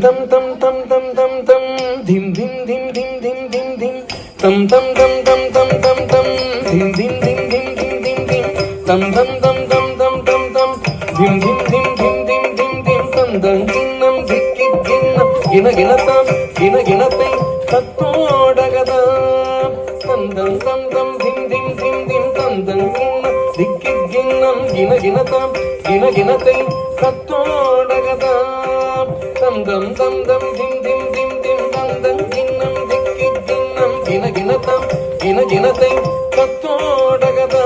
tam tam tam tam tam tam dim dim dim dim dim dim dim tam tam tam tam tam tam tam dim dim dim dim dim dim dim tam tam tam tam tam tam tam dim dim dim dim dim dim dim tam dam ginnam dikki ginnam gina ginatam gina ginatai tattodagada tam dam tam tam dim dim dim dim tam dam ginnam dikki ginnam gina ginatam gina ginatai tattodagada tam dam tam dam dim dim dim dim tam dam ginnam dikki ginnam gina ginatam gina ginatai tattodagada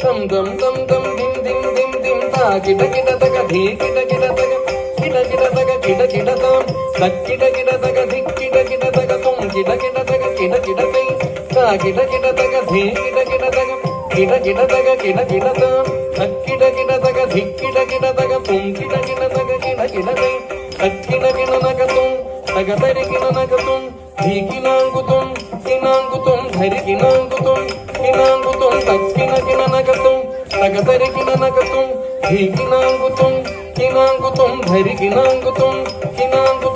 tam dam tam dam dim dim dim dim ta kida kida taga dhi kida kida taga kida kida taga kida kida tam tak kida kida taga dik kida kida taga tum kida kida taga kida kida tai ta kida kida taga dhi kida kida taga kida kida taga kida kida tam tak kida kida taga dik kida kida taga tum kida kida taga kida kida tai tak kida kida naga tum taga tari kida naga tum dhi kinangu tum dhari kinangu tum tak kida kida naga tum taga tari kida naga tum dhi kinangu tum dhari kinangu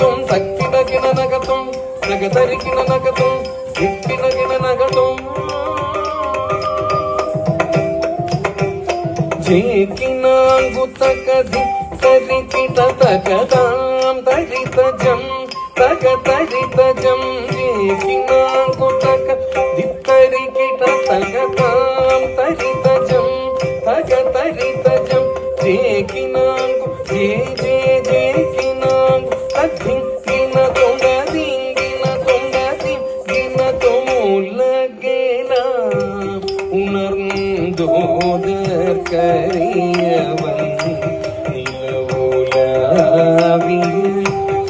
tum tak kida kida naga tum taga tari kida naga tum dik kida kida naga tum je kinangu taka dik tari kida taga tam tari tajam taga tari tajam je kinangu taka dik tari kida taga tam tari tajam taga tari tajam je kinangu je kinangu adhin gina tonga dingina tonga dingina tomulagena unarndodar kariyavan nilavulaviya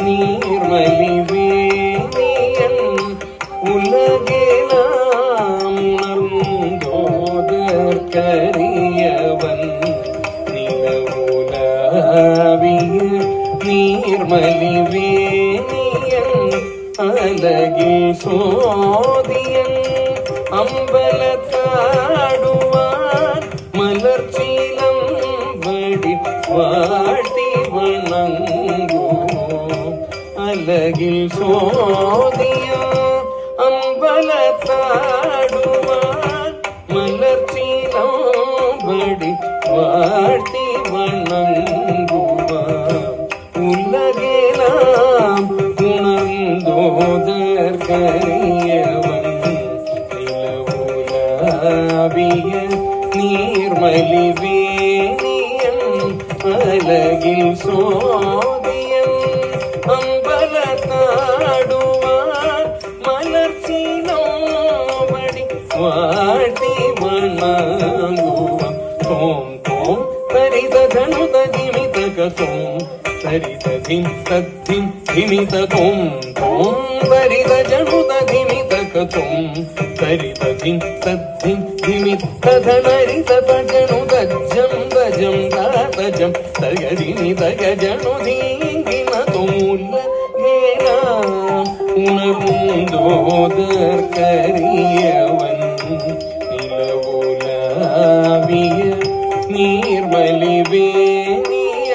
nirmali veniyan ulagena unarndodar kariyavan நீர்மலி வேணியன் அழகில் சோதியன் அம்பலத்தாடுவான் மலர்ச்சீலம் வடி வாழ்த்தி வணங்குவோம் அழகில் சோதியா அம்பலத்தாடுவான் மலர்ச்சீலம் வடி வாழ்த்தி வணங்குவான் உலகெல்லாம் உணர்ந்தோதர் கரியவன் நிலவுலாவிய நீர்மலி வேணியன் அழகில் சோதியன் அம்பலத்தாடுவான் மலர்ச்சீனோவடி வாழ்த்தி வணங்குவான் தோம் தோம் தரித தனுத நிமிதக தோம் தரித திம் தத்திம் திமித தோம் தோம் தரித ஜனுத திமிதக தோம் தரித திம் தத்திம் திமித தனரித தஜனுத ஜம் தஜம் தஜம் தகதினி தகஜனு தீங்கின தோமுல்ல கேனா உணர்ந்தோதர் கரியவன் நிலவுலாவிய நீர்மலி வேணிய